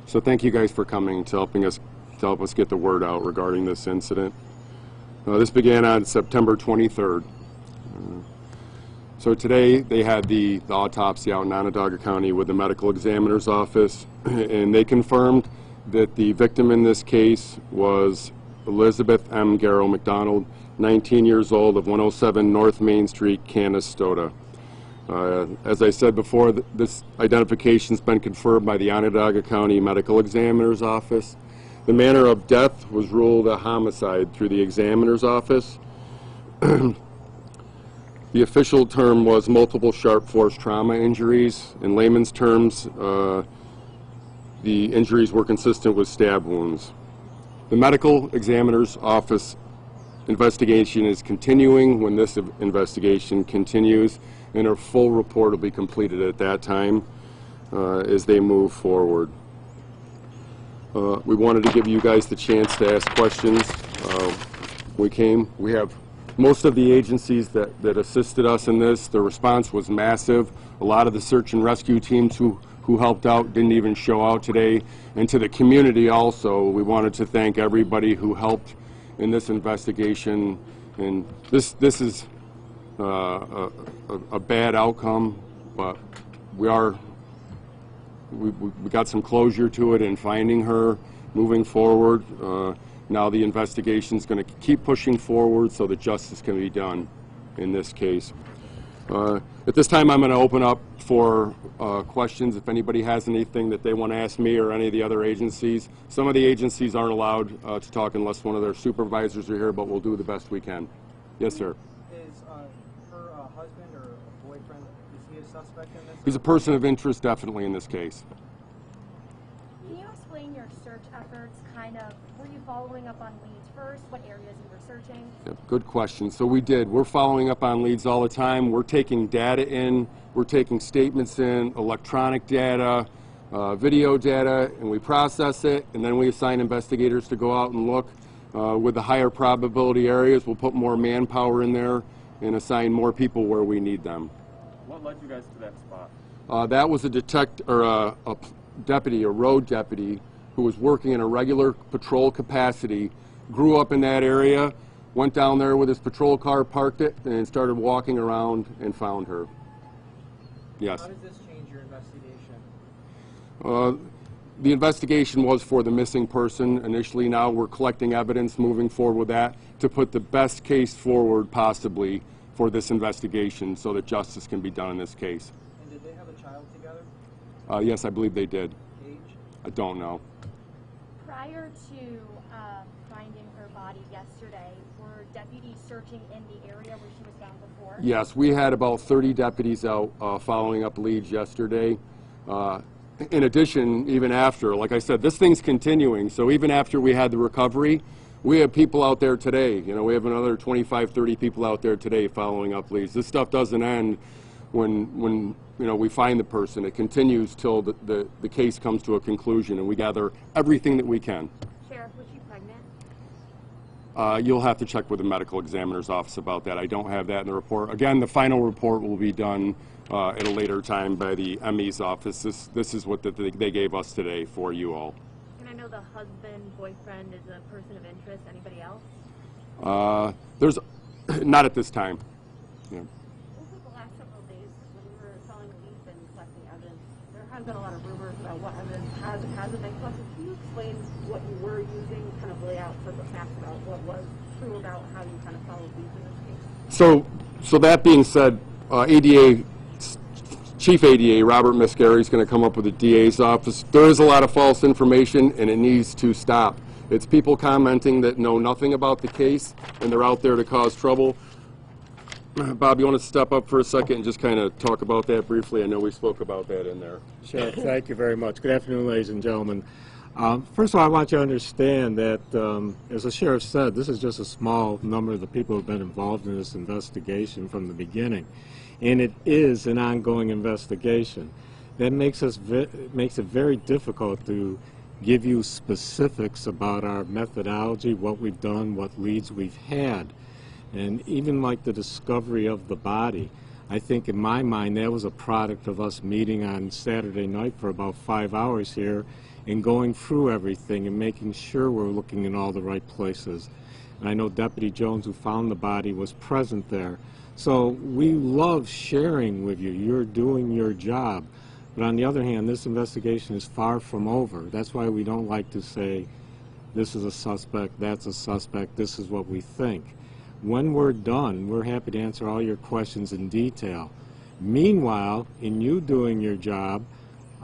So thank you guys for coming to help us get the word out regarding this incident. This began on September 23rd. So today they had the autopsy out in Onondaga County with the medical examiner's office, and they confirmed that the victim in this case was Elizabeth M. Garrow-McDonald, 19 years old, of 107 North Main Street, Canastota. As I said before, this identification's been confirmed by the Onondaga County Medical Examiner's Office. The manner of death was ruled a homicide through the examiner's office. The official term was multiple sharp force trauma injuries. In layman's terms, the injuries were consistent with stab wounds. The medical examiner's office investigation is continuing. When this investigation continues, and a full report will be completed at that time as they move forward. We wanted to give you guys the chance to ask questions. We have most of the agencies that assisted us in this. The response was massive. A lot of the search and rescue teams who helped out didn't even show out today. And to the community also, we wanted to thank everybody who helped in this investigation. And this is a bad outcome, but we got some closure to it in finding her, moving forward. Now the investigation is going to keep pushing forward so that justice can be done in this case. At this time, I'm going to open up for questions. If anybody has anything that they want to ask me or any of the other agencies. Some of the agencies aren't allowed to talk unless one of their supervisors are here, but we'll do the best we can. Yes, sir. Is her husband or boyfriend, is he a suspect in this? He's a person of interest, definitely, in this case. Can you explain your search efforts? Were you following up on leads first? What areas you were searching? Yeah, good question. So we did. We're following up on leads all the time. We're taking data in. We're taking statements in, electronic data, video data, and we process it, and then we assign investigators to go out and look. With the higher probability areas, we'll put more manpower in there and assign more people where we need them. What led you guys to that spot? That was a deputy, a road deputy, who was working in a regular patrol capacity, grew up in that area, went down there with his patrol car, parked it, and started walking around and found her. Yes. How does this change your investigation? The investigation was for the missing person initially. Now we're collecting evidence, moving forward with that to put the best case forward possibly for this investigation so that justice can be done in this case. And did they have a child together? Yes, I believe they did. Age? I don't know. Prior to finding her body yesterday, were deputies searching in the area where she was found before? Yes, we had about 30 deputies out following up leads yesterday. In addition, even after, like I said, this thing's continuing, so even after we had the recovery, we have people out there today. You know, we have another 25, 30 people out there today following up leads. This stuff doesn't end when we find the person. It continues till the case comes to a conclusion, and we gather everything that we can. Sheriff, was she pregnant? You'll have to check with the medical examiner's office about that. I don't have that in the report. Again, the final report will be done at a later time by the ME's office. This is what they gave us today for you all. And I know the husband, boyfriend is a person of interest. Anybody else? There's not at this time. Yeah. Over the last several days, when we were selling leads and collecting evidence, there has been a lot of rumors about what evidence has and hasn't been collected. Can you explain what you were using, kind of lay out for the facts about what was true about how you kind of followed leads in this case? So that being said, Chief ADA Robert Miscari is going to come up with the DA's office. There is a lot of false information, and it needs to stop. It's people commenting that know nothing about the case, and they're out there to cause trouble. Bob, you want to step up for a second and just kind of talk about that briefly? I know we spoke about that in there. Sure. Thank you very much. Good afternoon, ladies and gentlemen. First of all, I want you to understand that, as the sheriff said, this is just a small number of the people who have been involved in this investigation from the beginning. And it is an ongoing investigation. That makes it very difficult to give you specifics about our methodology, what we've done, what leads we've had. And even like the discovery of the body, I think in my mind that was a product of us meeting on Saturday night for about 5 hours here and going through everything and making sure we're looking in all the right places. And I know Deputy Jones, who found the body, was present there. So we love sharing with you. You're doing your job. But on the other hand, this investigation is far from over. That's why we don't like to say, this is a suspect, that's a suspect, this is what we think. When we're done, we're happy to answer all your questions in detail. Meanwhile, in you doing your job,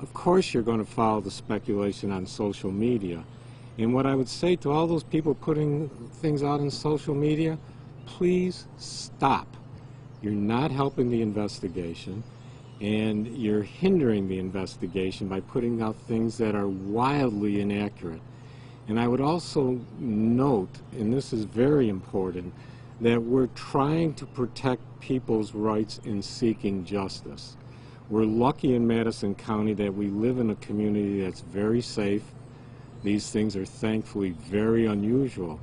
of course you're going to follow the speculation on social media. And what I would say to all those people putting things out on social media, please stop. You're not helping the investigation, and you're hindering the investigation by putting out things that are wildly inaccurate. And I would also note, and this is very important, that we're trying to protect people's rights in seeking justice. We're lucky in Madison County that we live in a community that's very safe. These things are thankfully very unusual.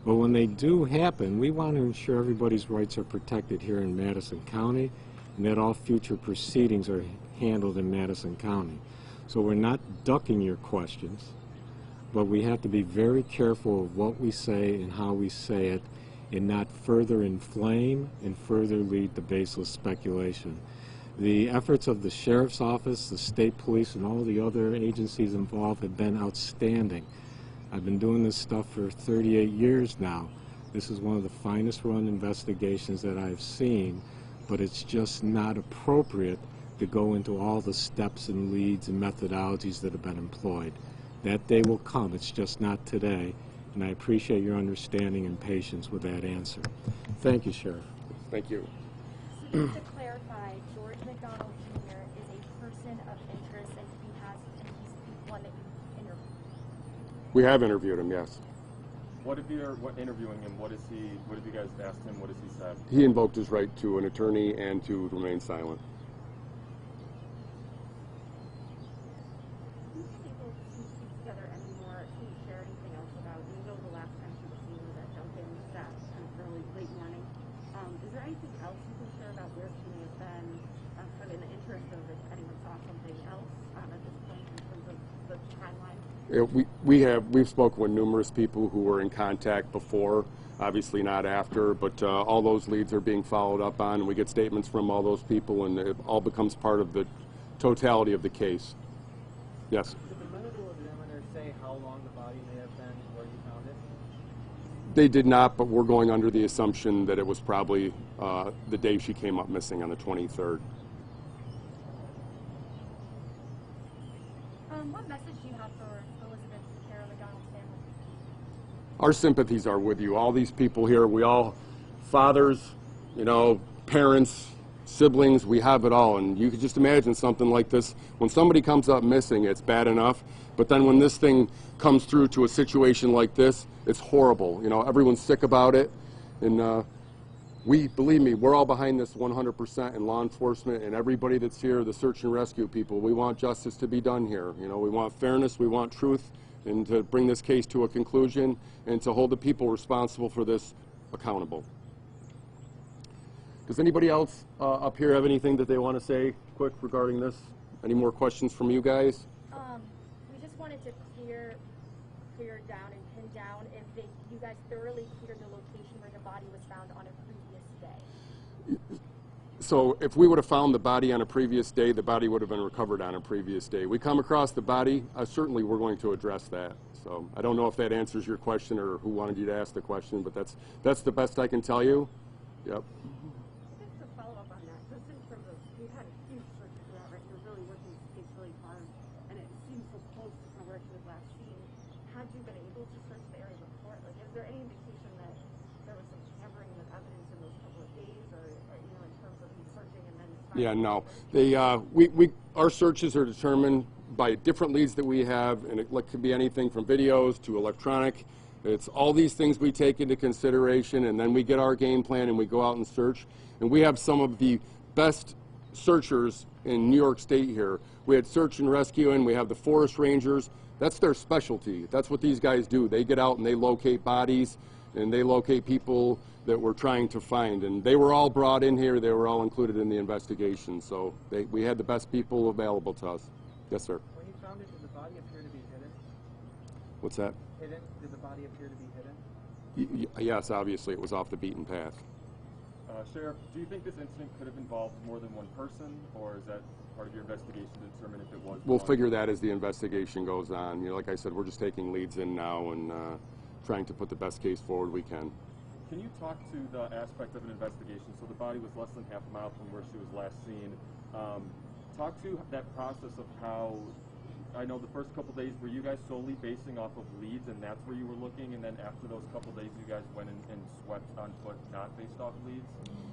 But when they do happen, we want to ensure everybody's rights are protected here in Madison County and that all future proceedings are handled in Madison County. So we're not ducking your questions, but we have to be very careful of what we say and how we say it and not further inflame and further lead to baseless speculation. The efforts of the Sheriff's Office, the State Police, and all the other agencies involved have been outstanding. I've been doing this stuff for 38 years now. This is one of the finest run investigations that I've seen, but it's just not appropriate to go into all the steps and leads and methodologies that have been employed. That day will come, it's just not today, and I appreciate your understanding and patience with that answer. Thank you, Sheriff. Thank you. So just to clarify, George McDonald Jr. is a person of interest, and he's one that you interviewed. We have interviewed him, yes. What interviewing him? What have you guys asked him? What has he said? He invoked his right to an attorney and to remain silent. Do you think able to speak together anymore? Can you share anything else about? We know the last time she was seen was at Duncan's that kind of early, late morning. Is there anything else you can share about where she may have been, kind of in the interest of if anyone saw something else at this point in terms of the timeline? We've spoken with numerous people who were in contact before, obviously not after, but all those leads are being followed up on, and we get statements from all those people, and it all becomes part of the totality of the case. Yes? Did the medical examiner say how long the body may have been where you found it? They did not, but we're going under the assumption that it was probably the day she came up missing on the 23rd. What message do you have for Elizabeth Garrow-McDonald's family? Our sympathies are with you. All these people here, we all, fathers, parents, siblings, we have it all. And you could just imagine something like this. When somebody comes up missing, it's bad enough. But then when this thing comes through to a situation like this, it's horrible. Everyone's sick about it. And believe me, we're all behind this 100% in law enforcement and everybody that's here, the search and rescue people. We want justice to be done here. We want fairness, we want truth, and to bring this case to a conclusion and to hold the people responsible for this accountable. Does anybody else up here have anything that they want to say quick regarding this? Any more questions from you guys? We just wanted to clear down and pin down if you guys thoroughly cleared the location where the body was found on a previous day. So if we would have found the body on a previous day, the body would have been recovered on a previous day. We come across the body, certainly we're going to address that. So I don't know if that answers your question or who wanted you to ask the question, but that's the best I can tell you. Yep. Just to follow up on that, just in terms of, we've had a huge search for that, right? You're really working this case really hard, and it seems so close to kind of where she was last seen. Had you been able to search the area before? Like, is there any indication that there was some tampering with evidence in those couple of days, or in terms of you searching and then finding? Yeah, no. Our searches are determined by different leads that we have, and it could be anything from videos to electronic. It's all these things we take into consideration, and then we get our game plan and we go out and search. And we have some of the best searchers in New York State here. We had search and rescue, and we have the forest rangers. That's their specialty. That's what these guys do. They get out and they locate bodies. and they locate people that we're trying to find. And they were all brought in here. They were all included in the investigation. So we had the best people available to us. Yes, sir. When you found it, did the body appear to be hidden? What's that? Hidden? Did the body appear to be hidden? Yes, obviously it was off the beaten path. Sheriff, do you think this incident could have involved more than one person, or is that part of your investigation to determine if it was We'll one? figure that as the investigation goes on. You know, like I said, we're just taking leads in now and trying to put the best case forward we can. Can you talk to the aspect of an investigation? So the body was less than half a mile from where she was last seen. Talk to that process of how, I know the first couple days, were you guys solely basing off of leads and that's where you were looking, and then after those couple days you guys went and swept on foot not based off leads?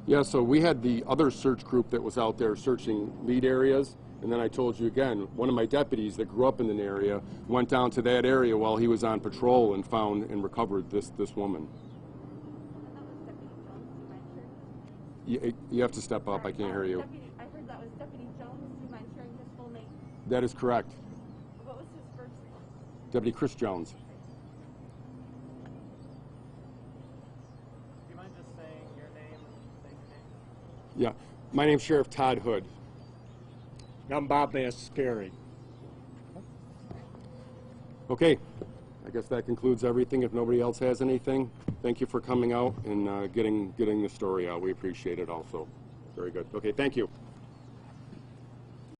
Yeah, so we had the other search group that was out there searching lead areas, and then I told you again, one of my deputies that grew up in an area went down to that area while he was on patrol and found and recovered this woman. You have to step up, I can't hear you. I heard that was Deputy Jones. Do you mind sharing his full name? That is correct. What was his first name? Deputy Chris Jones. Do you mind just saying your name and state your name? Yeah, my name's Sheriff Todd Hood. I'm Bob Mascari. Okay, I guess that concludes everything. If nobody else has anything, thank you for coming out and getting the story out. We appreciate it also. Very good. Okay, thank you.